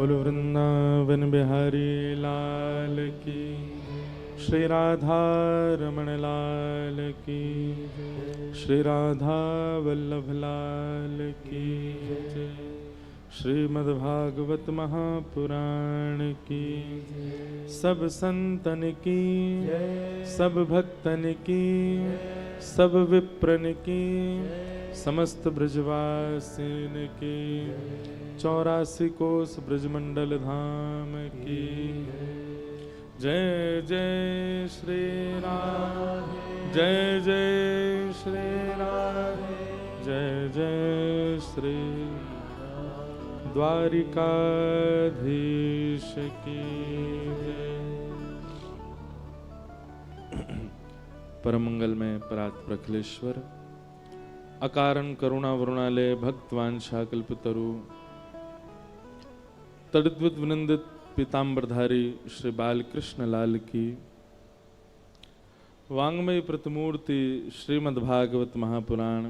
बोलो वृंदावन बिहारी लाल की, श्री राधा रमण लाल की, श्री राधा वल्लभ लाल की जय। श्रीमद्भागवत महापुराण की, सब संतन की, सब भक्तन की, सब विप्रन की, समस्त ब्रजवासिन की, 84 कोस ब्रजमंडल धाम की जय जय श्री राम, जय जय श्री राम, जय जय श्री द्वारिकाधीश की जय। परम मंगल में परात प्रखलेश्वर, अकारण करुणा वरुणालय, भक्तवांछा कल्पतरु, तड़द्वित वृंदित पीताम्बरधारी श्री बालकृष्ण लाल की, वांग्मयी प्रतिमूर्ति श्रीमद्भागवत महापुराण,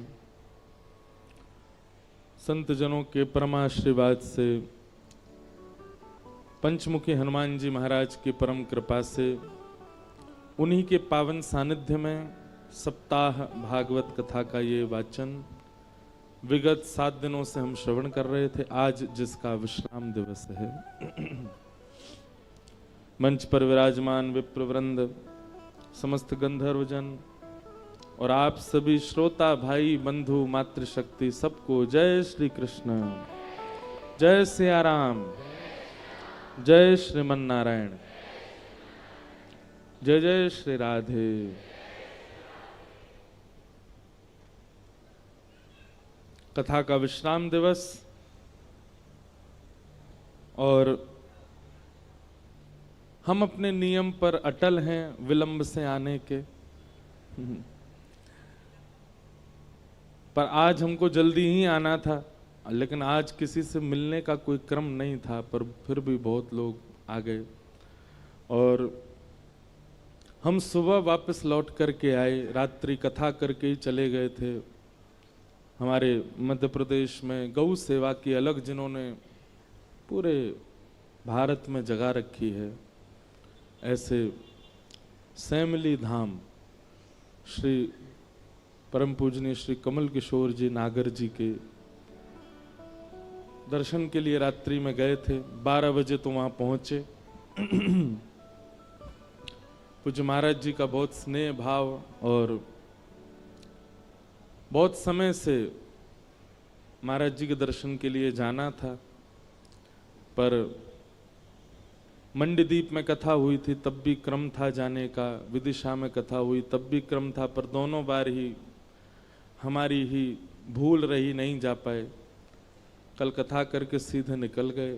संत जनों के परमाशीर्वाद से, पंचमुखी हनुमान जी महाराज की परम कृपा से, उन्हीं के पावन सानिध्य में सप्ताह भागवत कथा का ये वाचन विगत 7 दिनों से हम श्रवण कर रहे थे। आज जिसका विश्राम दिवस है, मंच पर विराजमान विप्रवृंद, समस्त गंधर्वजन और आप सभी श्रोता भाई बंधु मातृशक्ति, सबको जय श्री कृष्ण, जय सिया राम, जय श्रीमन नारायण, जय जय श्री राधे। कथा का विश्राम दिवस और हम अपने नियम पर अटल हैं विलंब से आने के, पर आज हमको जल्दी ही आना था, लेकिन आज किसी से मिलने का कोई क्रम नहीं था, पर फिर भी बहुत लोग आ गए और हम सुबह वापस लौट करके आए। रात्रि कथा करके ही चले गए थे। हमारे मध्य प्रदेश में गौ सेवा की अलग जिन्होंने पूरे भारत में जगह रखी है, ऐसे सैमली धाम श्री परम पूजनीय श्री कमल किशोर जी नागर जी के दर्शन के लिए रात्रि में गए थे। 12 बजे तो वहां पहुंचे। पूज्य महाराज जी का बहुत स्नेह भाव और बहुत समय से महाराज जी के दर्शन के लिए जाना था, पर मंडीदीप में कथा हुई थी तब भी क्रम था जाने का, विदिशा में कथा हुई तब भी क्रम था, पर दोनों बार ही हमारी ही भूल रही, नहीं जा पाए। कल कथा करके सीधे निकल गए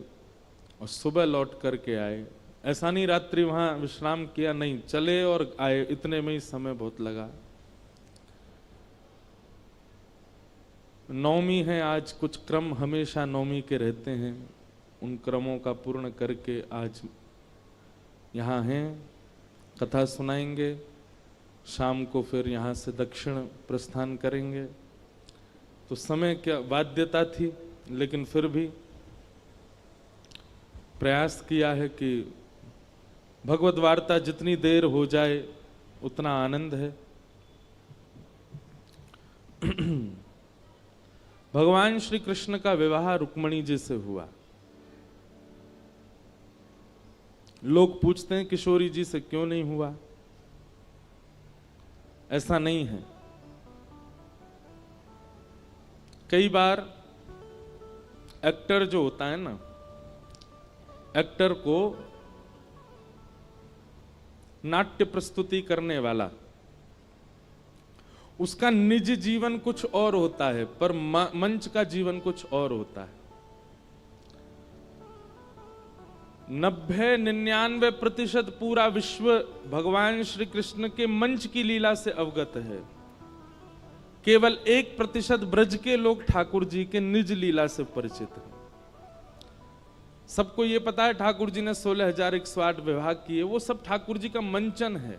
और सुबह लौट करके आए। ऐसा नहीं रात्रि वहां विश्राम किया, नहीं, चले और आए, इतने में ही समय बहुत लगा। नवमी है आज, कुछ क्रम हमेशा नवमी के रहते हैं, उन क्रमों का पूर्ण करके आज यहाँ हैं, कथा सुनाएंगे। शाम को फिर यहाँ से दक्षिण प्रस्थान करेंगे। तो समय क्या बाध्यता थी, लेकिन फिर भी प्रयास किया है कि भगवद वार्ता जितनी देर हो जाए उतना आनंद है। भगवान श्री कृष्ण का विवाह रुक्मणी जी से हुआ। लोग पूछते हैं किशोरी जी से क्यों नहीं हुआ। ऐसा नहीं है। कई बार एक्टर जो होता है ना, एक्टर को नाट्य प्रस्तुति करने वाला, उसका निज जीवन कुछ और होता है, पर मंच का जीवन कुछ और होता है। 90-99% पूरा विश्व भगवान श्री कृष्ण के मंच की लीला से अवगत है। केवल 1% ब्रज के लोग ठाकुर जी के निज लीला से परिचित हैं। सबको ये पता है ठाकुर जी ने 16,108 विवाह किए, वो सब ठाकुर जी का मंचन है।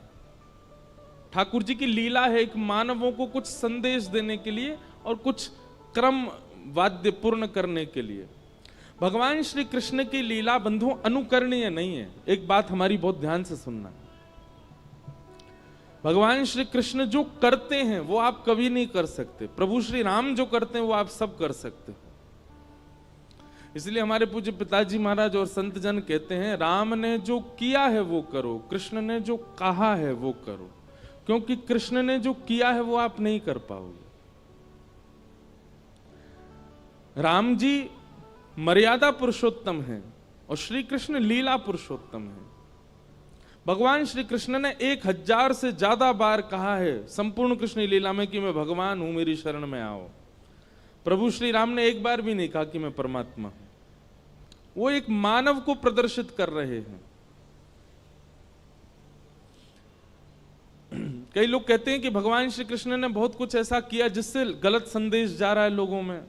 ठाकुर जी की लीला है एक मानवों को कुछ संदेश देने के लिए और कुछ क्रम वाद्य पूर्ण करने के लिए। भगवान श्री कृष्ण की लीला बंधुओं अनुकरणीय नहीं है। एक बात हमारी बहुत ध्यान से सुनना, भगवान श्री कृष्ण जो करते हैं वो आप कभी नहीं कर सकते। प्रभु श्री राम जो करते हैं वो आप सब कर सकते हो। इसलिए हमारे पूज्य पिताजी महाराज और संत जन कहते हैं, राम ने जो किया है वो करो, कृष्ण ने जो कहा है वो करो, क्योंकि कृष्ण ने जो किया है वो आप नहीं कर पाओगे। राम जी मर्यादा पुरुषोत्तम हैं और श्री कृष्ण लीला पुरुषोत्तम हैं। भगवान श्री कृष्ण ने 1000 से ज्यादा बार कहा है संपूर्ण कृष्ण लीला में कि मैं भगवान हूं, मेरी शरण में आओ। प्रभु श्री राम ने एक बार भी नहीं कहा कि मैं परमात्मा हूं। वो एक मानव को प्रदर्शित कर रहे हैं। कई लोग कहते हैं कि भगवान श्री कृष्ण ने बहुत कुछ ऐसा किया जिससे गलत संदेश जा रहा है लोगों में।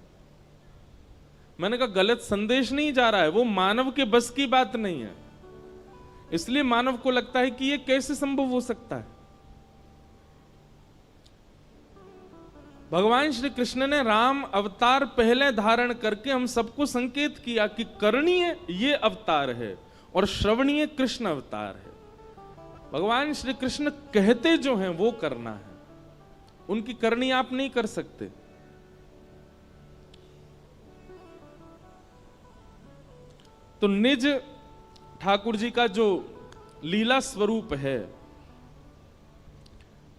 मैंने कहा गलत संदेश नहीं जा रहा है, वो मानव के बस की बात नहीं है। इसलिए मानव को लगता है कि ये कैसे संभव हो सकता है। भगवान श्री कृष्ण ने राम अवतार पहले धारण करके हम सबको संकेत किया कि करणीय ये अवतार है और श्रवणीय कृष्ण अवतार है। भगवान श्री कृष्ण कहते जो हैं वो करना है, उनकी करनी आप नहीं कर सकते। तो निज ठाकुर जी का जो लीला स्वरूप है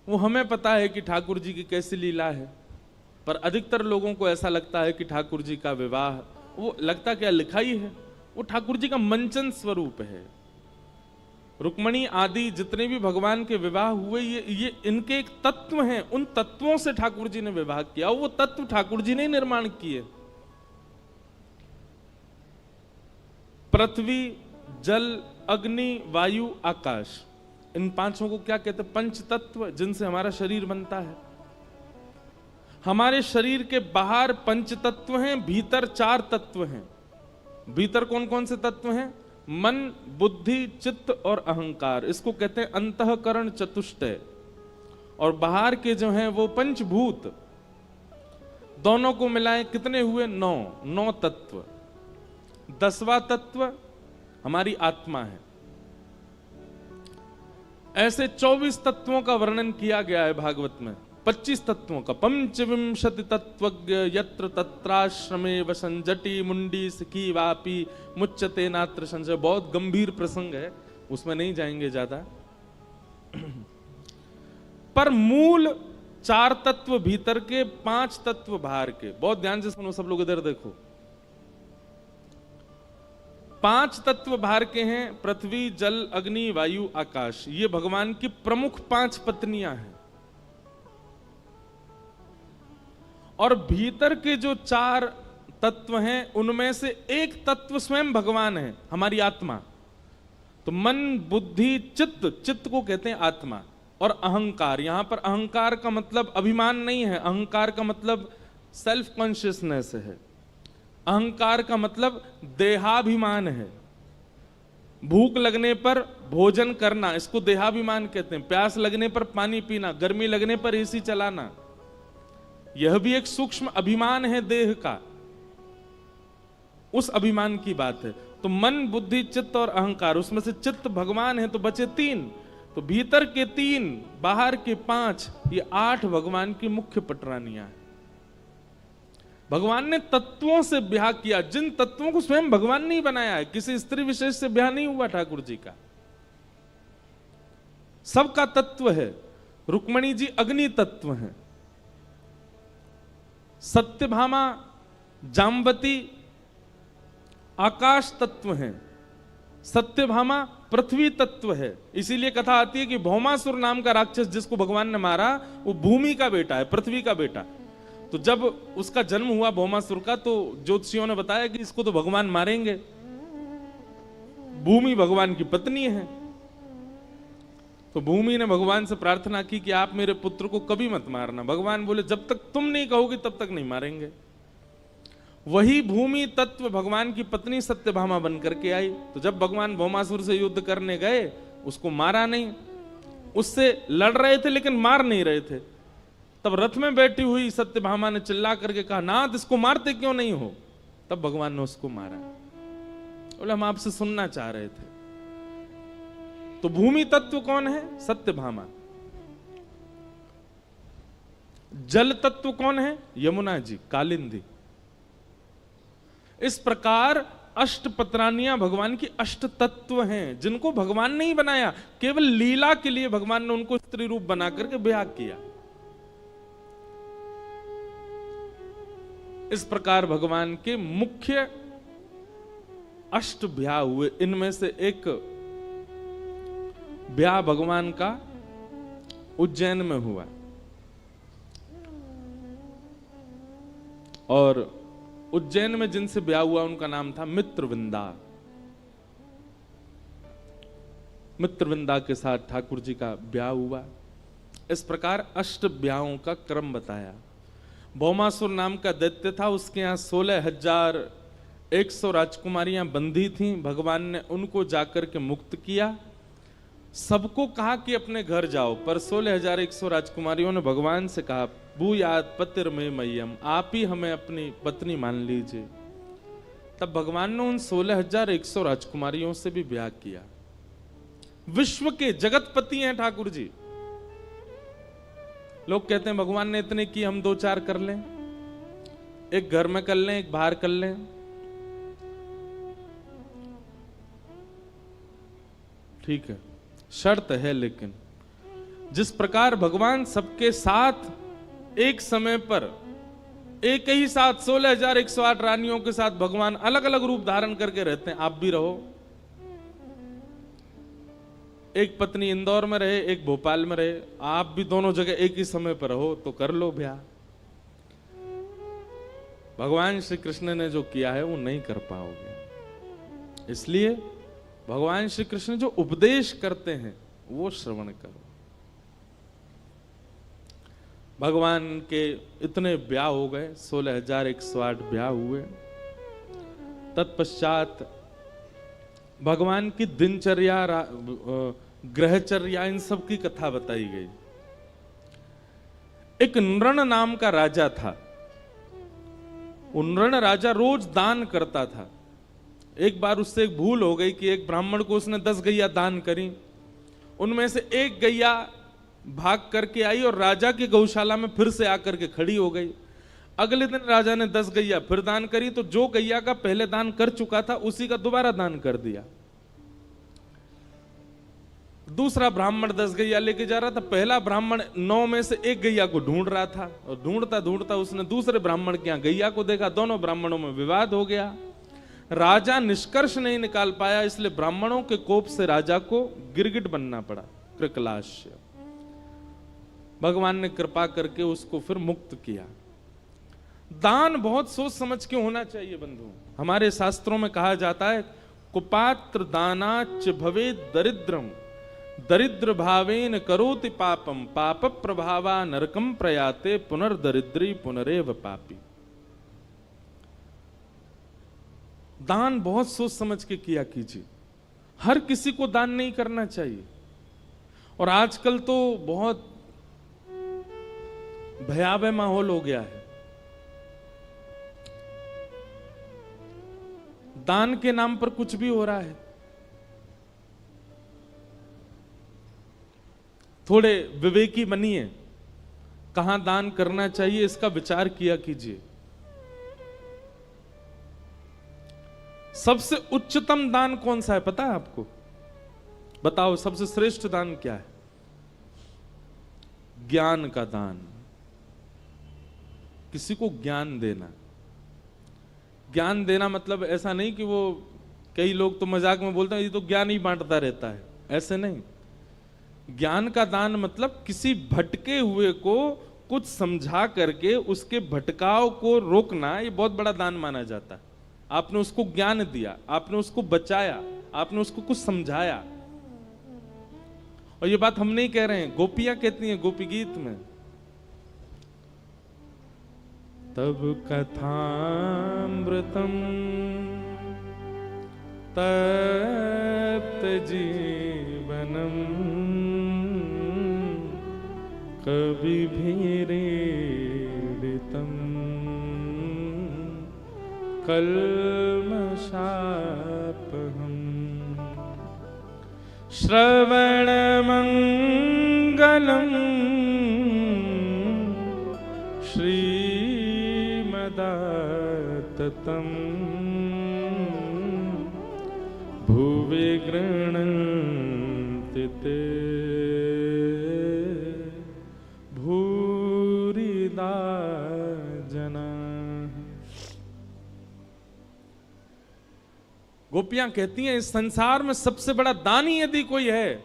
वो हमें पता है कि ठाकुर जी की कैसी लीला है, पर अधिकतर लोगों को ऐसा लगता है कि ठाकुर जी का विवाह, वो लगता क्या लिखाई है, वो ठाकुर जी का मंचन स्वरूप है। रुक्मणी आदि जितने भी भगवान के विवाह हुए ये इनके एक तत्व हैं, उन तत्वों से ठाकुर जी ने विवाह किया। वो तत्व ठाकुर जी ने निर्माण किए। पृथ्वी, जल, अग्नि, वायु, आकाश, इन पांचों को क्या कहते हैं? पंच तत्व, जिनसे हमारा शरीर बनता है। हमारे शरीर के बाहर पंच तत्व हैं, भीतर 4 तत्व हैं। भीतर कौन कौन से तत्व हैं? मन, बुद्धि, चित्त और अहंकार। इसको कहते हैं अंतःकरण चतुष्टय। और बाहर के जो हैं वो पंचभूत, दोनों को मिलाएं कितने हुए? 9 तत्व। 10वां तत्व हमारी आत्मा है। ऐसे 24 तत्वों का वर्णन किया गया है भागवत में। 25 तत्वों का। पंचविंशति तत्वज्ञ यत्र तत्राश्रमे वसंजटी मुंडी सखी वापी मुच्यते नात्र संजय। बहुत गंभीर प्रसंग है, उसमें नहीं जाएंगे ज्यादा। पर मूल 4 तत्व भीतर के, 5 तत्व बाहर के। बहुत ध्यान से सुनो सब लोग, इधर देखो। 5 तत्व बाहर के हैं, पृथ्वी, जल, अग्नि, वायु, आकाश। ये भगवान की प्रमुख 5 पत्नियां हैं। और भीतर के जो 4 तत्व हैं उनमें से एक तत्व स्वयं भगवान है, हमारी आत्मा। तो मन, बुद्धि, चित्त, चित्त को कहते हैं आत्मा। और अहंकार, यहां पर अहंकार का मतलब अभिमान नहीं है, अहंकार का मतलब सेल्फ कॉन्शियसनेस है। अहंकार का मतलब देहाभिमान है। भूख लगने पर भोजन करना, इसको देहाभिमान कहते हैं। प्यास लगने पर पानी पीना, गर्मी लगने पर एसी चलाना, यह भी एक सूक्ष्म अभिमान है देह का। उस अभिमान की बात है। तो मन, बुद्धि, चित्त और अहंकार, उसमें से चित्त भगवान है तो बचे 3। तो भीतर के 3, बाहर के 5, ये 8 भगवान की मुख्य पटरानियां हैं। भगवान ने तत्वों से ब्याह किया, जिन तत्वों को स्वयं भगवान ने बनाया है। किसी स्त्री विशेष से ब्याह नहीं हुआ ठाकुर जी का, सबका तत्व है। रुक्मणी जी अग्नि तत्व हैं, सत्यभामा, जाम्बती आकाश तत्व हैं, सत्यभामा पृथ्वी तत्व है। इसीलिए कथा आती है कि भौमासुर नाम का राक्षस जिसको भगवान ने मारा, वो भूमि का बेटा है, पृथ्वी का बेटा। तो जब उसका जन्म हुआ भौमासुर का, तो ज्योतिषियों ने बताया कि इसको तो भगवान मारेंगे, भूमि भगवान की पत्नी है। तो भूमि ने भगवान से प्रार्थना की कि आप मेरे पुत्र को कभी मत मारना। भगवान बोले जब तक तुम नहीं कहोगे तब तक नहीं मारेंगे। वही भूमि तत्व भगवान की पत्नी सत्यभामा बन करके आई। तो जब भगवान भौमासुर से युद्ध करने गए, उसको मारा नहीं, उससे लड़ रहे थे लेकिन मार नहीं रहे थे। तब रथ में बैठी हुई सत्यभामा ने चिल्ला करके कहा, नाथ इसको मारते क्यों नहीं हो? तब भगवान ने उसको मारा। बोले हम आपसे सुनना चाह रहे थे। तो भूमि तत्व कौन है? सत्यभामा। जल तत्व कौन है? यमुना जी, कालिंदी। इस प्रकार अष्टपत्रानियां भगवान की अष्ट तत्व हैं, जिनको भगवान ने ही बनाया, केवल लीला के लिए भगवान ने उनको स्त्री रूप बना करके ब्याह किया। इस प्रकार भगवान के मुख्य अष्ट ब्याह हुए। इनमें से एक ब्याह भगवान का उज्जैन में हुआ, और उज्जैन में जिनसे ब्याह हुआ उनका नाम था मित्रविंदा। मित्रविंदा के साथ ठाकुर जी का ब्याह हुआ। इस प्रकार अष्ट ब्याहों का क्रम बताया। भौमासुर नाम का दैत्य था, उसके यहाँ 16,100 राजकुमारियां बंधी थीं। भगवान ने उनको जाकर के मुक्त किया। सबको कहा कि अपने घर जाओ, पर 16,100 राजकुमारियों ने भगवान से कहा, भूयात पतिर्मे मह्यम, आप ही हमें अपनी पत्नी मान लीजिए। तब भगवान ने उन 16,100 राजकुमारियों से भी ब्याह किया। विश्व के जगतपति हैं ठाकुर जी। लोग कहते हैं भगवान ने इतने की, हम 2-4 कर लें, एक घर में कर लें, एक बाहर कर लें। ठीक है, शर्त है, लेकिन जिस प्रकार भगवान सबके साथ एक समय पर एक ही साथ 16,108 रानियों के साथ भगवान अलग अलग रूप धारण करके रहते हैं, आप भी रहो। एक पत्नी इंदौर में रहे, एक भोपाल में रहे, आप भी दोनों जगह एक ही समय पर रहो तो कर लो ब्याह। भगवान श्री कृष्ण ने जो किया है वो नहीं कर पाओगे। इसलिए भगवान श्री कृष्ण जो उपदेश करते हैं वो श्रवण करो। भगवान के इतने ब्याह हो गए, 16,108 ब्याह हुए। तत्पश्चात भगवान की दिनचर्या, ग्रहचर्या, इन सब की कथा बताई गई। एक नृण नाम का राजा था। नृण राजा रोज दान करता था। एक बार उससे एक भूल हो गई कि एक ब्राह्मण को उसने 10 गैया दान करी। उनमें से एक गैया भाग करके आई और राजा की गौशाला में फिर से आकर के खड़ी हो गई। अगले दिन राजा ने 10 गैया फिर दान करी, तो जो गैया का पहले दान कर चुका था उसी का दोबारा दान कर दिया। दूसरा ब्राह्मण 10 गैया लेके जा रहा था। पहला ब्राह्मण 9 में से एक गैया को ढूंढ रहा था, और ढूंढता ढूंढता उसने दूसरे ब्राह्मण के यहाँ गैया को देखा। दोनों ब्राह्मणों में विवाद हो गया। राजा निष्कर्ष नहीं निकाल पाया, इसलिए ब्राह्मणों के कोप से राजा को गिरगिट बनना पड़ा, कृकलाश्य। भगवान ने कृपा करके उसको फिर मुक्त किया। दान बहुत सोच समझ के होना चाहिए बंधु। हमारे शास्त्रों में कहा जाता है, कुपात्र दानाच भवे दरिद्रम, दरिद्र भावेन करोति पापम, पाप प्रभावा नरकम प्रयाते, पुनर्दरिद्री पुनरेव पापी। दान बहुत सोच समझ के किया कीजिए। हर किसी को दान नहीं करना चाहिए। और आजकल तो बहुत भयावह माहौल हो गया है। दान के नाम पर कुछ भी हो रहा है। थोड़े विवेकी बनिए, कहां दान करना चाहिए इसका विचार किया कीजिए। सबसे उच्चतम दान कौन सा है पता है आपको? बताओ, सबसे श्रेष्ठ दान क्या है? ज्ञान का दान। किसी को ज्ञान देना। ज्ञान देना मतलब ऐसा नहीं कि वो, कई लोग तो मजाक में बोलते हैं ये तो ज्ञान ही बांटता रहता है, ऐसे नहीं। ज्ञान का दान मतलब किसी भटके हुए को कुछ समझा करके उसके भटकाव को रोकना, ये बहुत बड़ा दान माना जाता है। आपने उसको ज्ञान दिया, आपने उसको बचाया, आपने उसको कुछ समझाया। और ये बात हम नहीं कह रहे हैं, गोपियां कहती हैं गोपी गीत में, तब कथामृतम तप्त जीवनम कवि भीरीडितम कल्मषाप श्रवणमङ्गलं श्रीमदाततं भुवि गृह्णन्ति ते भूरिदा जना। गोपियां कहती हैं इस संसार में सबसे बड़ा दानी यदि कोई है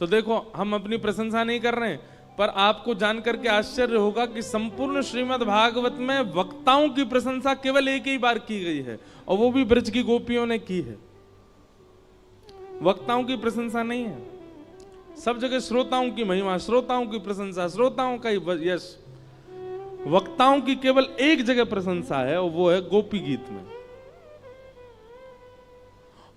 तो देखो, हम अपनी प्रशंसा नहीं कर रहे हैं, पर आपको जानकर के आश्चर्य होगा कि संपूर्ण श्रीमद् भागवत में वक्ताओं की प्रशंसा केवल एक ही बार की गई है, और वो भी ब्रज की गोपियों ने की है। वक्ताओं की प्रशंसा नहीं है, सब जगह श्रोताओं की महिमा, श्रोताओं की प्रशंसा, श्रोताओं का यश। वक्ताओं की केवल एक जगह प्रशंसा है, और वो है गोपी गीत में।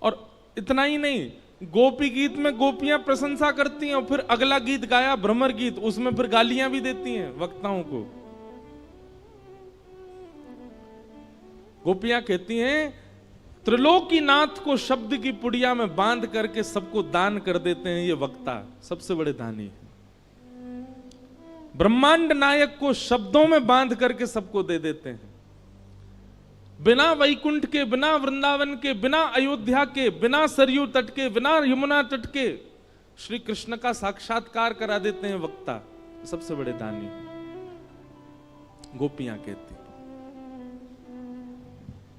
और इतना ही नहीं, गोपी गीत में गोपियां प्रशंसा करती हैं और फिर अगला गीत गाया भ्रमर गीत, उसमें फिर गालियां भी देती हैं वक्ताओं को। गोपियां कहती हैं त्रिलोकीनाथ को शब्द की पुड़िया में बांध करके सबको दान कर देते हैं ये वक्ता, सबसे बड़े दानी है। ब्रह्मांड नायक को शब्दों में बांध करके सबको दे देते हैं। बिना वैकुंठ के, बिना वृंदावन के, बिना अयोध्या के, बिना सरयू तट के, बिना यमुना तट के श्री कृष्ण का साक्षात्कार करा देते हैं वक्ता, सबसे बड़े दानी गोपियां कहती।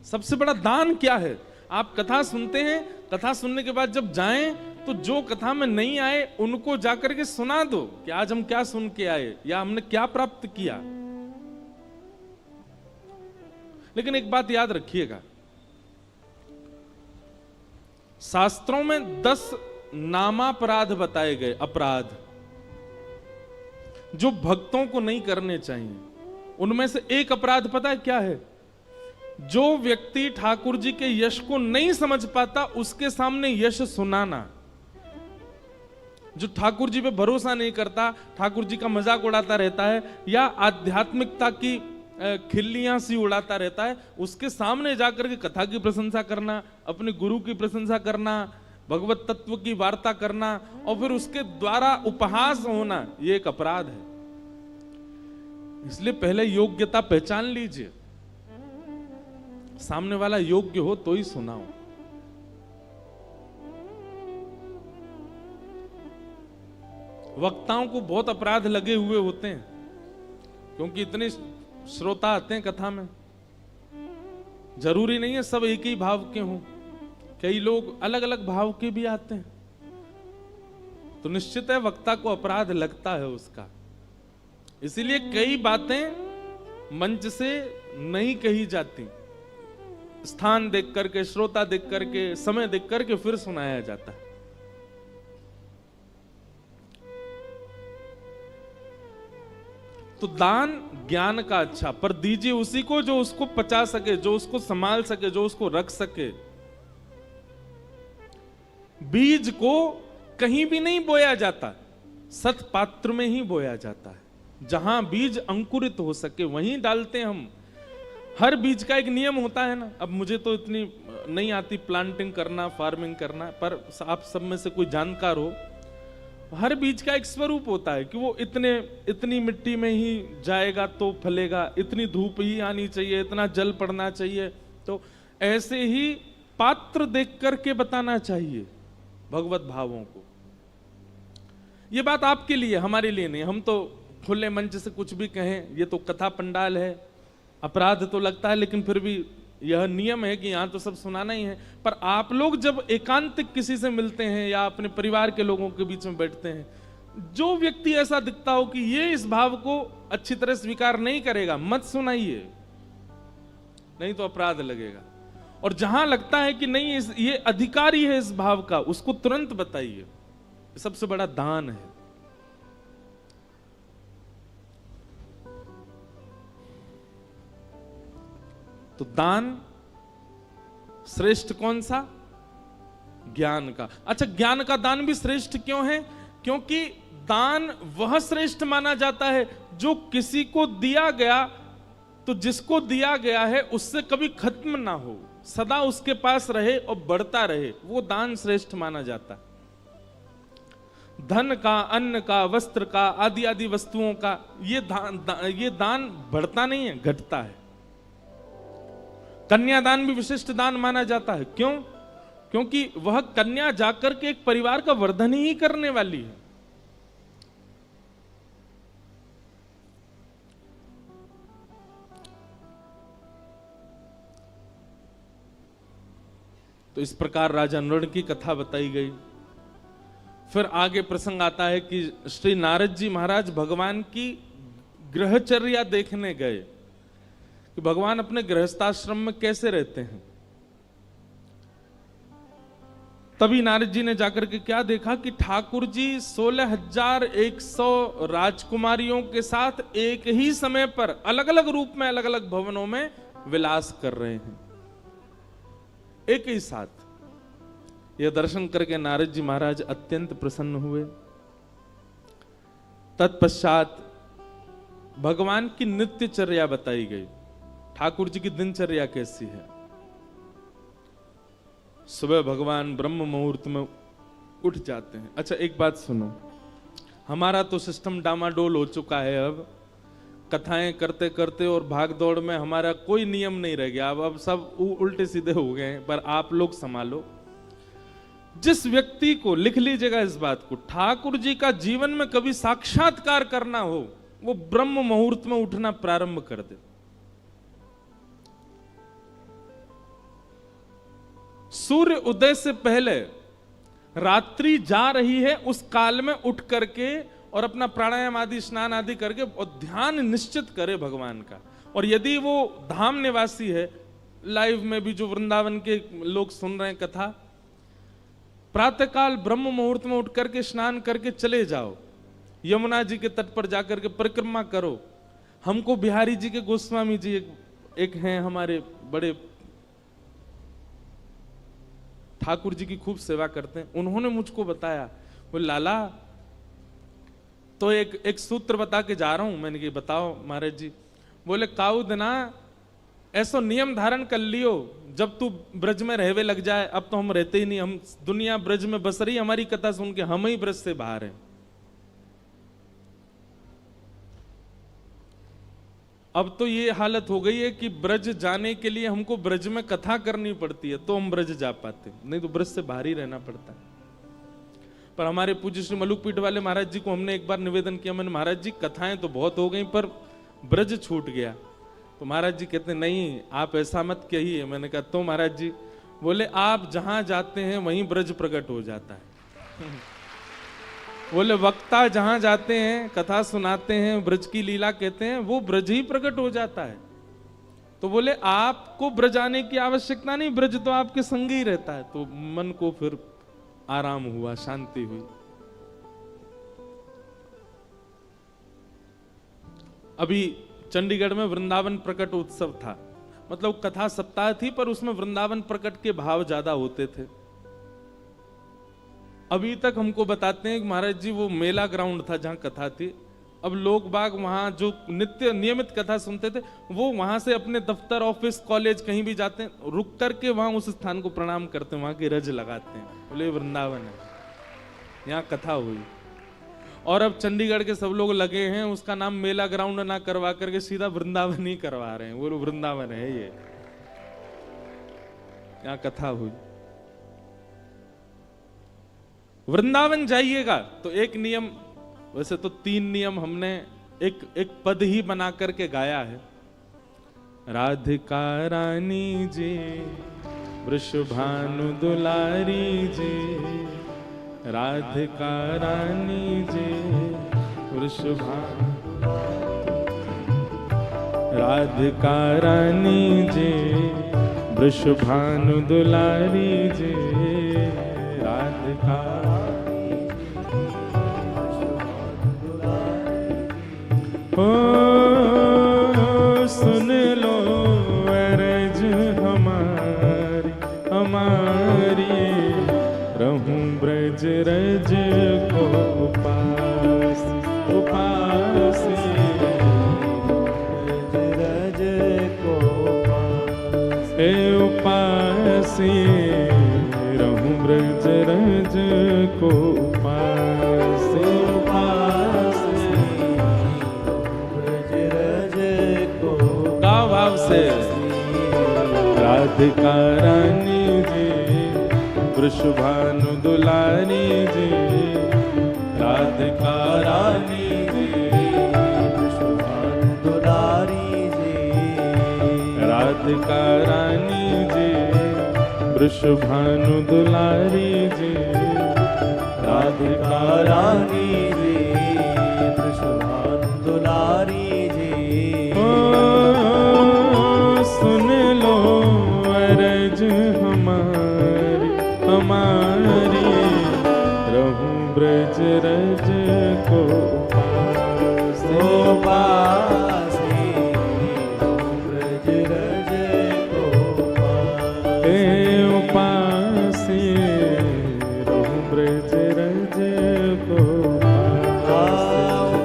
सबसे बड़ा दान क्या है? आप कथा सुनते हैं, कथा सुनने के बाद जब जाएं तो जो कथा में नहीं आए उनको जाकर के सुना दो कि आज हम क्या सुन के आए या हमने क्या प्राप्त किया। लेकिन एक बात याद रखिएगा, शास्त्रों में 10 नामापराध बताए गए, अपराध जो भक्तों को नहीं करने चाहिए। उनमें से एक अपराध पता है क्या है? जो व्यक्ति ठाकुर जी के यश को नहीं समझ पाता उसके सामने यश सुनाना। जो ठाकुर जी पे भरोसा नहीं करता, ठाकुर जी का मजाक उड़ाता रहता है या आध्यात्मिकता की खिल्लियां सी उड़ाता रहता है, उसके सामने जाकर के कथा की प्रशंसा करना, अपने गुरु की प्रशंसा करना, भगवत तत्व की वार्ता करना और फिर उसके द्वारा उपहास होना, यह एक अपराध है। इसलिए पहले योग्यता पहचान लीजिए, सामने वाला योग्य हो तो ही सुनाओ। वक्ताओं को बहुत अपराध लगे हुए होते हैं क्योंकि इतने श्रोता आते हैं कथा में। जरूरी नहीं है सब एक ही भाव के हों, कई लोग अलग अलग भाव के भी आते हैं, तो निश्चित है वक्ता को अपराध लगता है उसका। इसीलिए कई बातें मंच से नहीं कही जाती, स्थान देख करके, श्रोता देख करके, समय देख करके फिर सुनाया जाता है। तो दान ज्ञान का अच्छा, पर दीजिए उसी को जो उसको पचा सके, जो उसको संभाल सके, जो उसको रख सके। बीज को कहीं भी नहीं बोया जाता, सत पात्र में ही बोया जाता है। जहां बीज अंकुरित हो सके वहीं डालते हैं हम। हर बीज का एक नियम होता है ना। अब मुझे तो इतनी नहीं आती प्लांटिंग करना, फार्मिंग करना, पर आप सब में से कोई जानकार हो, हर बीज का एक स्वरूप होता है कि वो इतनी मिट्टी में ही जाएगा तो फलेगा, इतनी धूप ही आनी चाहिए, इतना जल पड़ना चाहिए। तो ऐसे ही पात्र देख करके बताना चाहिए भगवत भावों को। ये बात आपके लिए, हमारे लिए नहीं। हम तो खुले मंच से कुछ भी कहें, ये तो कथा पंडाल है, अपराध तो लगता है, लेकिन फिर भी यह नियम है कि यहां तो सब सुनाना ही है। पर आप लोग जब एकांतिक किसी से मिलते हैं या अपने परिवार के लोगों के बीच में बैठते हैं, जो व्यक्ति ऐसा दिखता हो कि ये इस भाव को अच्छी तरह स्वीकार नहीं करेगा, मत सुनाइए, नहीं तो अपराध लगेगा। और जहां लगता है कि नहीं ये अधिकारी है इस भाव का, उसको तुरंत बताइए। सबसे बड़ा दान है। तो दान श्रेष्ठ कौन सा? ज्ञान का। अच्छा, ज्ञान का दान भी श्रेष्ठ क्यों है? क्योंकि दान वह श्रेष्ठ माना जाता है जो किसी को दिया गया, तो जिसको दिया गया है उससे कभी खत्म ना हो, सदा उसके पास रहे और बढ़ता रहे, वो दान श्रेष्ठ माना जाता है। धन का, अन्न का, वस्त्र का, आदि आदि वस्तुओं का, ये दान बढ़ता नहीं है, घटता है। कन्यादान भी विशिष्ट दान माना जाता है। क्यों? क्योंकि वह कन्या जाकर के एक परिवार का वर्धन ही करने वाली है। तो इस प्रकार राजा नृण की कथा बताई गई। फिर आगे प्रसंग आता है कि श्री नारद जी महाराज भगवान की गृहचर्या देखने गए कि भगवान अपने गृहस्थाश्रम में कैसे रहते हैं। तभी नारद जी ने जाकर के क्या देखा कि ठाकुर जी 16,100 राजकुमारियों के साथ एक ही समय पर अलग अलग रूप में अलग अलग भवनों में विलास कर रहे हैं एक ही साथ। यह दर्शन करके नारद जी महाराज अत्यंत प्रसन्न हुए। तत्पश्चात भगवान की नित्यचर्या बताई गई। ठाकुर जी की दिनचर्या कैसी है? सुबह भगवान ब्रह्म मुहूर्त में उठ जाते हैं। अच्छा एक बात सुनो, हमारा तो सिस्टम डामाडोल हो चुका है। अब कथाएं करते करते और भाग दौड़ में हमारा कोई नियम नहीं रह गया। अब सब उल्टे सीधे हो गए हैं। पर आप लोग संभालो। जिस व्यक्ति को, लिख लीजिएगा इस बात को, ठाकुर जी का जीवन में कभी साक्षात्कार करना हो, वो ब्रह्म मुहूर्त में उठना प्रारंभ कर दे। सूर्य उदय से पहले रात्रि जा रही है, उस काल में उठ करके और अपना प्राणायाम आदि, स्नान आदि करके और ध्यान निश्चित करे भगवान का। और यदि वो धाम निवासी है, लाइव में भी जो वृंदावन के लोग सुन रहे हैं कथा, प्रातःकाल ब्रह्म मुहूर्त में उठ करके स्नान करके चले जाओ, यमुना जी के तट पर जाकर के परिक्रमा करो। हमको बिहारी जी के गोस्वामी जी एक हैं हमारे बड़े, ठाकुर जी की खूब सेवा करते हैं। उन्होंने मुझको बताया, वो लाला तो एक सूत्र बता के जा रहा हूं। मैंने कहा बताओ महाराज जी। बोले काऊ दिना ऐसा नियम धारण कर लियो, जब तू ब्रज में रहवे लग जाए। अब तो हम रहते ही नहीं, हम दुनिया ब्रज में बस रही, हमारी कथा सुन के हम ही ब्रज से बाहर हैं। अब तो ये हालत हो गई है कि ब्रज जाने के लिए हमको ब्रज में कथा करनी पड़ती है तो हम ब्रज जा पाते, नहीं तो ब्रज से बाहर ही रहना पड़ता है। पर हमारे पूज्य श्री मलुक पीठ वाले महाराज जी को हमने एक बार निवेदन किया, मैंने महाराज जी कथाएं तो बहुत हो गई पर ब्रज छूट गया। तो महाराज जी कहते नहीं आप ऐसा मत कहिए। मैंने कहा तो महाराज जी? बोले आप जहां जाते हैं वहीं ब्रज प्रकट हो जाता है। बोले वक्ता जहां जाते हैं, कथा सुनाते हैं, ब्रज की लीला कहते हैं, वो ब्रज ही प्रकट हो जाता है। तो बोले आपको ब्रज आने की आवश्यकता नहीं, ब्रज तो आपके संग ही रहता है। तो मन को फिर आराम हुआ, शांति हुई। अभी चंडीगढ़ में वृंदावन प्रकट उत्सव था, मतलब कथा सप्ताह थी पर उसमें वृंदावन प्रकट के भाव ज्यादा होते थे। अभी तक हमको बताते हैं कि महाराज जी वो मेला ग्राउंड था जहां कथा थी। अब लोग बाग वहां जो नित्य नियमित कथा सुनते थे, वो वहां से अपने दफ्तर, ऑफिस, कॉलेज कहीं भी जाते हैं, रुक करके वहां उस स्थान को प्रणाम करते हैं, वहां की रज लगाते हैं। बोले वृंदावन है, यहाँ कथा हुई। और अब चंडीगढ़ के सब लोग लगे हैं उसका नाम मेला ग्राउंड ना करवा करके सीधा वृंदावन ही करवा रहे हैं। वो वृंदावन है ये, यहाँ कथा हुई। वृंदावन जाइएगा तो एक नियम, वैसे तो 3 नियम हमने एक पद ही बना करके गाया है। राधिका रानी जी, वृषभानु दुलारी जी, राधिका रानी जी, वृषभानु, राधिका रानी जी, वृषभानु दुलारी जी, राधिका। ओ सुन लो अरज हमारी, हमारी रहूं ब्रज रज को उपास, उपास रज को उपास, हे उपासी रहूं ब्रज रज को उपास। राधिका रानी जी वृषभानु दुलारी जी, राधिका रानी जी वृषभानु दुलारी जी, राधिका रानी जी वृषभानु दुलारी जी, राधिका रानी जी वृषभानु दुलारी जी। सुन लो अरज हमारी हमारी, रहूं ब्रज रज को पासे, रहूं ब्रज रज को उपासी, रहूं ब्रज रज को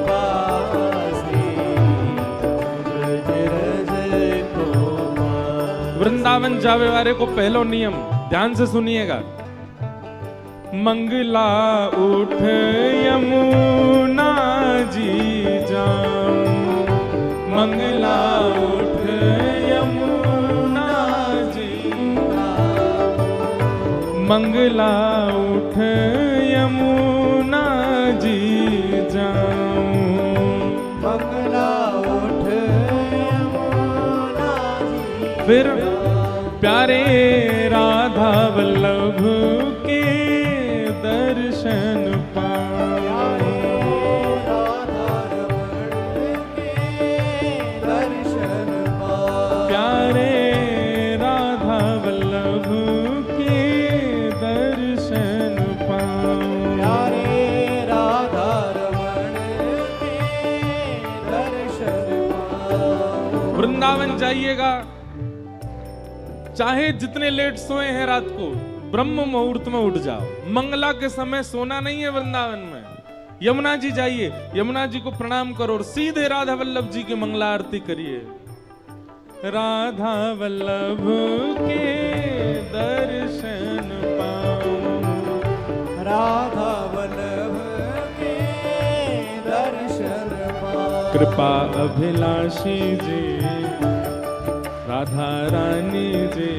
पासे, ब्रज रज को। वृंदावन जावे वाले को पहलो नियम ध्यान से सुनिएगा। मंगला उठ यमुना जी जाऊं, मंगला उठ यमुना जी, मंगला उठ यमुना जी जाऊं, मंगला उठ यमुना जी। फिर प्यारे राधा वल्लभ के दर्शन पाए, राधा रमण के दर्शन पाए, प्यारे राधा वल्लभ के दर्शन पाऊं, प्यारे राधा रमण के दर्शन पाए। वृंदावन जाइएगा, चाहे जितने लेट सोए हैं रात को, ब्रह्म मुहूर्त में उठ जाओ। मंगला के समय सोना नहीं है वृंदावन में। यमुना जी जाइए, यमुना जी को प्रणाम करो और सीधे राधा वल्लभ जी की मंगला आरती करिए। राधा वल्लभ के दर्शन पाऊं, राधा वल्लभ के दर्शन पाए। कृपा अभिलाषी जी राधा रानी जी,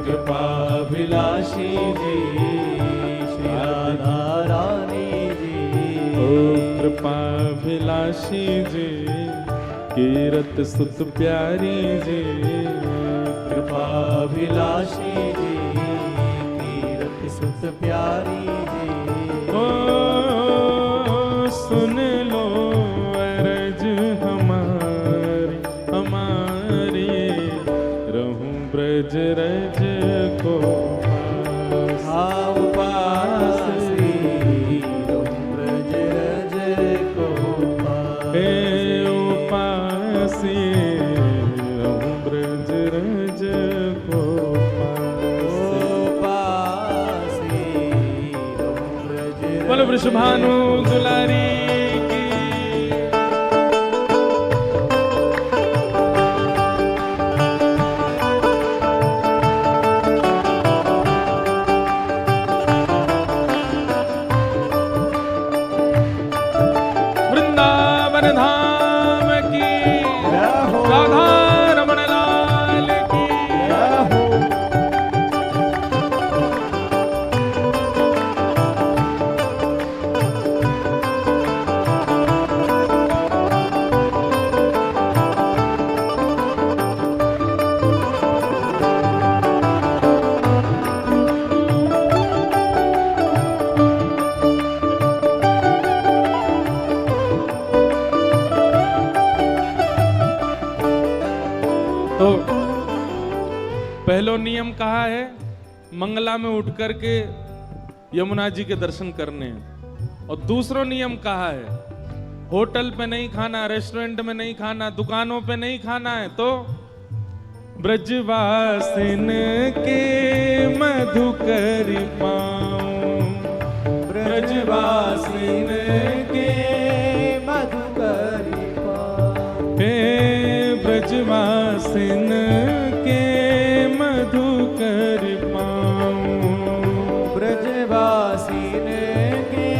कृपा अभिलाषी जी श्री राधा रानी जी। ओ कृपा अभिलाषी जी कीरत सुत प्यारी जी, कृपा अभिलाषी जी कीरत सुत प्यारी जी। ओ सुन लो अरज हमारी हमारी, रहूं ब्रज रज को पासी, रहूं ब्रज रज को हे उपासी, रहूं ब्रज रज को पासी, रहूं ब्रज रज। बोलो वृषभानु दुलारी की। वृंदावन धाम की, राधा रमण लाल की। तो पहलो नियम कहा है, मंगला में उठ करके यमुना जी के दर्शन करने हैं। और दूसरा नियम कहा है, होटल पे नहीं खाना, रेस्टोरेंट में नहीं खाना, दुकानों पे नहीं खाना है। तो ब्रजवासिन के मधुकर पाऊं, ब्रजवासिन के मधुकर पाऊं। हे ब्रजवासिन के मधुकर पाऊं, ब्रजवासिन के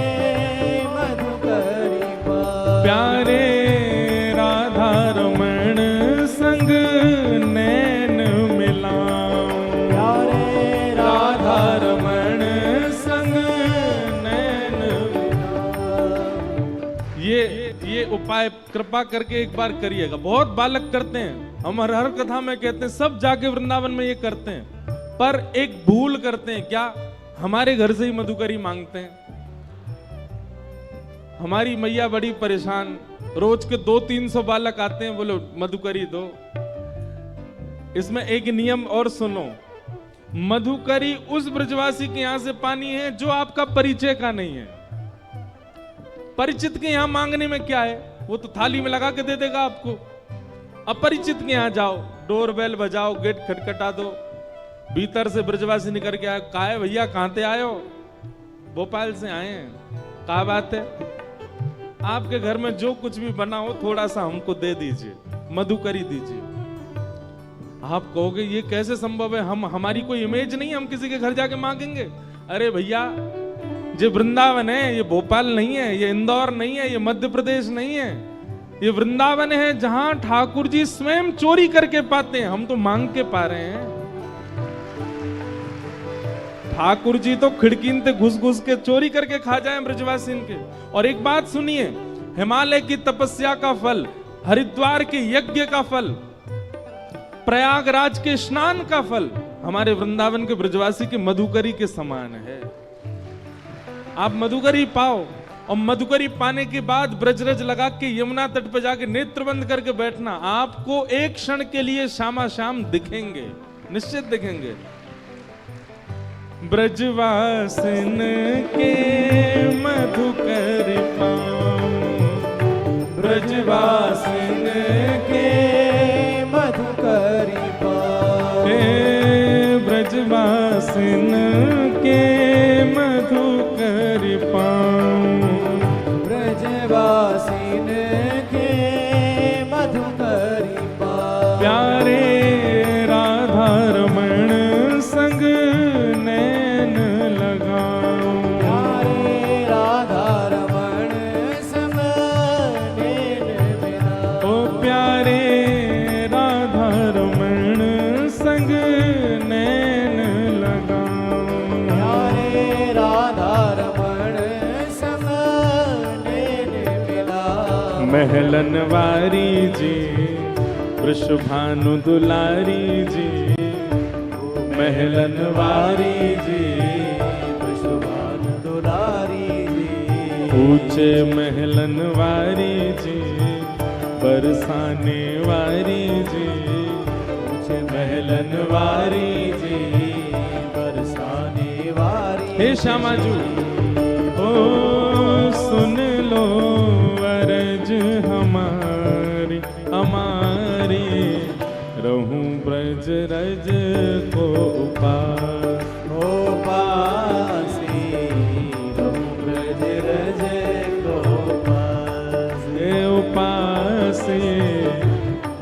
मधुकर पाऊं। प्यारे राधा रमण संग नैन मिला ये उपाय कृपा करके एक बार करिएगा। बहुत बालक करते हैं, हम हर कथा में कहते हैं सब जाके वृंदावन में ये करते हैं, पर एक भूल करते हैं। क्या? हमारे घर से ही मधुकरी मांगते हैं। हमारी मैया बड़ी परेशान, रोज के 200-300 बालक आते हैं, बोलो मधुकरी दो। इसमें एक नियम और सुनो, मधुकरी उस ब्रजवासी के यहां से पानी है जो आपका परिचय का नहीं है। परिचित के यहां मांगने में क्या है, वो तो थाली में लगा के दे देगा आपको। अपरिचित के यहां जाओ, डोरबेल बजाओ, गेट खटखटा दो, भीतर से ब्रजवासी निकल के आए, कहा है भैया कहां से आए हो? भोपाल से आए हैं। क्या बात है? आपके घर में जो कुछ भी बना हो थोड़ा सा हमको दे दीजिए, मधुकरी दीजिए। आप कहोगे ये कैसे संभव है, हमारी कोई इमेज नहीं है, हम किसी के घर जाके मांगेंगे? अरे भैया, ये वृंदावन है, ये भोपाल नहीं है, ये इंदौर नहीं है, ये मध्य प्रदेश नहीं है, ये वृंदावन है जहां ठाकुर जी स्वयं चोरी करके पाते हैं, हम तो मांग के पा रहे हैं। ठाकुर जी तो खिड़की से घुस घुस के चोरी करके खा जाए ब्रजवासी के। और एक बात सुनिए, हिमालय की तपस्या का फल, हरिद्वार के यज्ञ का फल, प्रयागराज के स्नान का फल हमारे वृंदावन के ब्रजवासी के मधुकरी के समान है। आप मधुकरी पाओ, और मधुकरी पाने के बाद ब्रजरज लगा के यमुना तट पर जाके नेत्र बंद करके बैठना, आपको एक क्षण के लिए शामा शाम दिखेंगे, निश्चित दिखेंगे। ब्रजवासिन के मधुकर पाऊं, ब्रजवासिन के मधुकरी पाऊं, ब्रजवासिन के मधुकर पाऊं, ब्रजवासिन के मधुकरी पाऊं, प्यारे राधा रमण संग नैन लगाऊं, प्यारे राधा रमण संग नैन मिलाऊं, ओ प्यारे राधा रमण संग नैन लगाऊं, प्यारे राधा रमण संग नैन मिलाऊं, महलन वारी जी, वृषभानु दुलारी जी, महलन वारी जी, वृषभानु दुलारी जी, ऊंचे महलन वारी जी, बरसाने वारी जी, ऊंचे महलन वारी जी, बरसाने वारी। हे श्यामाजू, ओ सुन लो अरज हमारी, हमारी रहूं ब्रज रज को उपास, उपासी रहूं ब्रज रज को उपासी, उपासे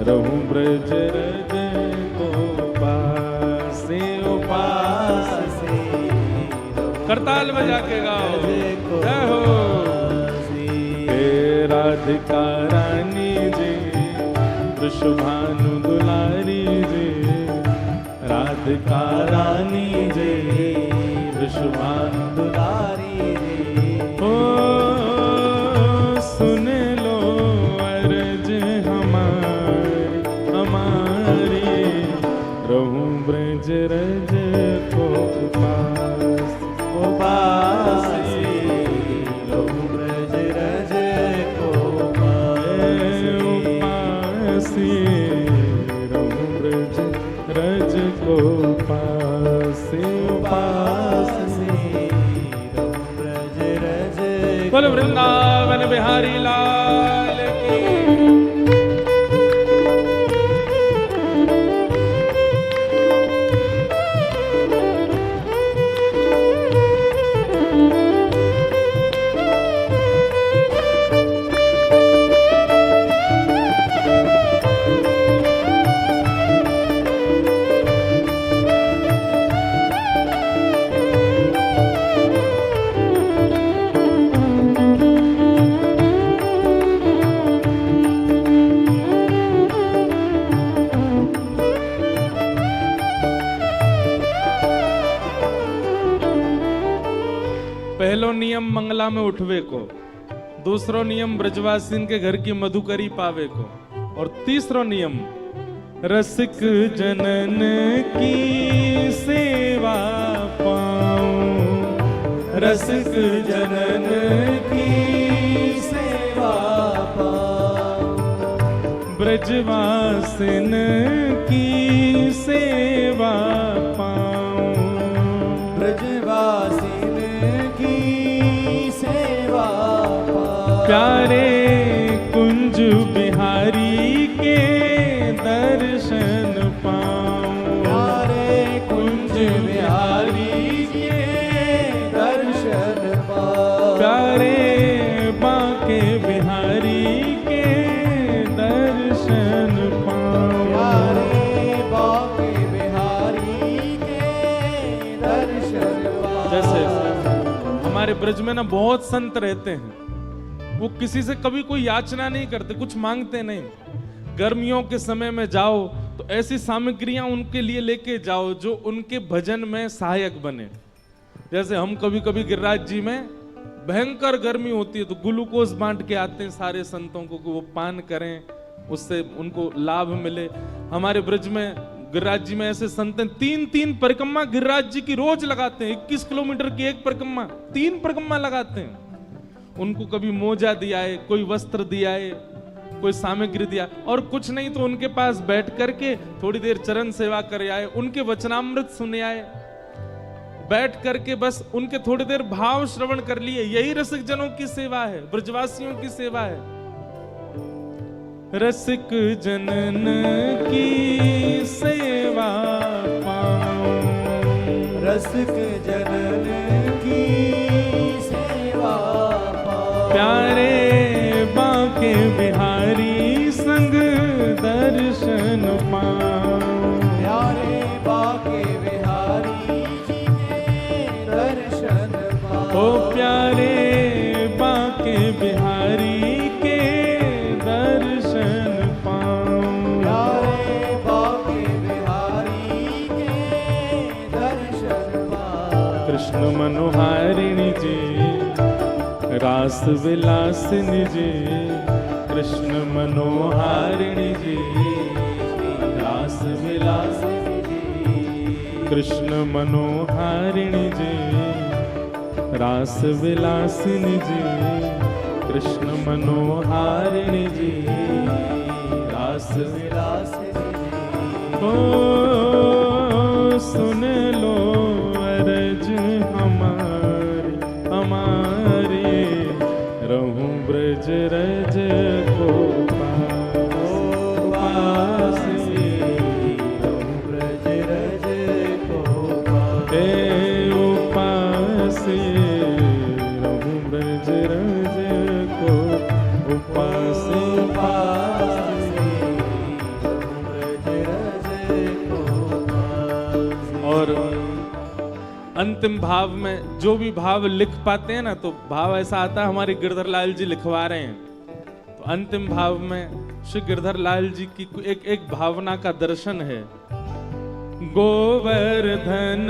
रहूं ब्रज रज को उपासे, उपासे करताल बजा के गाओ, जय हो। हे राधिका रानी जी, वृषभानु दुलारी जी, राधिका रानी जी, वृषभानु दुलारी जी, ओ सुन लो अरज हमारी, हमारी रहूं ब्रज रज को उपास, उपासी रहूं ब्रज रज को उपासी, उपासी रहूं ब्रज रज को उपासी, उपासी रहूं ब्रज रज। बोल वृंदावन बिहारी लाल की। पहलो नियम मंगला में उठवे को, दूसरो नियम ब्रजवासीन के घर की मधुकरी पावे को, और तीसरो नियम रसिक जनन की सेवा पाऊं, रसिक जनन की सेवा पाऊं, ब्रजवासिन की सेवा पाऊं, ब्रजवासिन की सेवा पाऊं, प्यारे कुंज बिहारी के दर्शन पाऊं, प्यारे कुंज बिहारी के दर्शन पाऊं, प्यारे बांके बिहारी के दर्शन पाऊं, प्यारे बांके बिहारी के दर्शन पाऊं। जैसे हमारे ब्रज में ना बहुत संत रहते हैं, वो किसी से कभी कोई याचना नहीं करते, कुछ मांगते नहीं। गर्मियों के समय में जाओ तो ऐसी सामग्रियां उनके लिए लेके जाओ जो उनके भजन में सहायक बने। जैसे हम कभी कभी गिरिराज जी में भयंकर गर्मी होती है तो ग्लूकोज बांट के आते हैं सारे संतों को कि वो पान करें, उससे उनको लाभ मिले। हमारे ब्रज में गिरिराज जी में ऐसे संत हैं, 3-3 परिक्रमा गिरिराज जी की रोज लगाते हैं। 21 किलोमीटर की एक परिक्रमा, 3 परिक्रमा लगाते हैं। उनको कभी मोजा दिया है, कोई वस्त्र दिया है, कोई सामग्री दिया, और कुछ नहीं तो उनके पास बैठ करके थोड़ी देर चरण सेवा कर आए, उनके वचनामृत सुने आए, बैठ करके बस उनके थोड़ी देर भाव श्रवण कर लिए। यही रसिक जनों की सेवा है, ब्रजवासियों की सेवा है। रसिक जनन की सेवा पाऊं, रसिक जनन की सेवा पाऊं, प्यारे बांके बिहारी संग दर्शन पाऊं, प्यारे बांके बिहारी जी के दर्शन पाऊं, ओ प्यारे बांके बिहारी के दर्शन पाऊं, प्यारे बांके बिहारी के दर्शन पाऊं। कृष्ण मनोहारिणी जी रास विलासिनी जी, कृष्ण मनोहारिणी जी रास विलासिनी जी, कृष्ण मनोहारिणी जी रास विलासिनी जी, कृष्ण मनोहारिणी जी रास विलासिनी जी। ओ सुन लो अरज हमारी हमारी, रहूं ब्रज रज को पासी, रहूं ब्रज रज को पासी, उपासी, रहूं ब्रज रज को उपासी, रहूं ब्रज रज को पासी। और अंतिम भाव में जो भी भाव लिख पाते हैं ना, तो भाव ऐसा आता है, हमारे गिरधर लाल जी लिखवा रहे हैं, तो अंतिम भाव में श्री गिरधर लाल जी की एक भावना का दर्शन है। गोवर्धन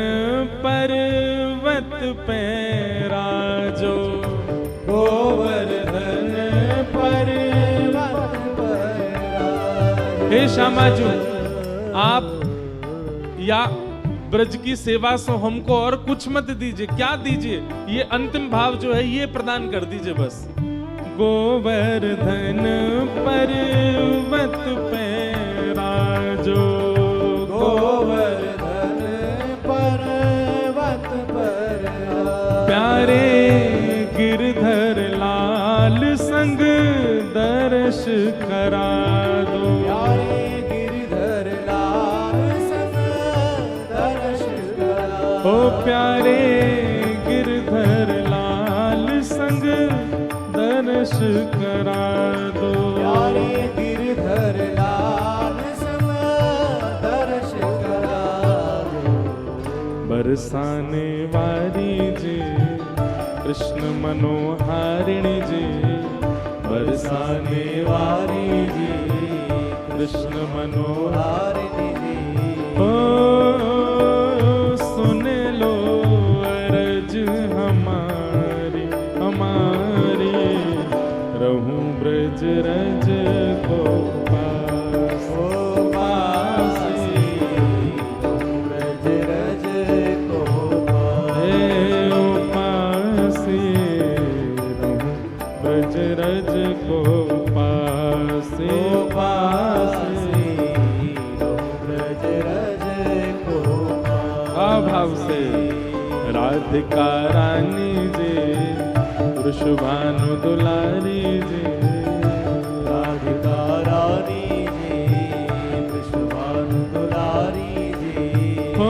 पर्वत पे राजो, गोवर्धन पर्वत पर राजो। हे श्यामाजू, आप या ब्रज की सेवा से हमको और कुछ मत दीजिए, क्या दीजिए, ये अंतिम भाव जो है ये प्रदान कर दीजिए बस। गोवर्धन पर्वत पे राजो, गोवर्धन पर्वत पर राजो। प्यारे गिरधर लाल संग दर्श करा दो, प्यारे गिरधर लाल संग दर्श करा दो। ओ प्यारे गिरधर लाल संग दर्श करा दो, प्यारे गिरधर लाल संग दर्श करा दो। बरसाने वाली जी कृष्ण मनोहारिणी जी, बरसाने वाली जी कृष्ण मनोहारिणी जी। ओ सुन लो अरज हमारी हमारी, ब्रज रज को पास ओ पासी रहूं ब्रज रज को हे ओ पासी रहूं ब्रज रज को पासी ओ पासी रहूं ब्रज रज को अभाव से राधिका रानी जे वृषभानु दुलारी जे राधिका रानी जी वृषभानु दुलारी जी हो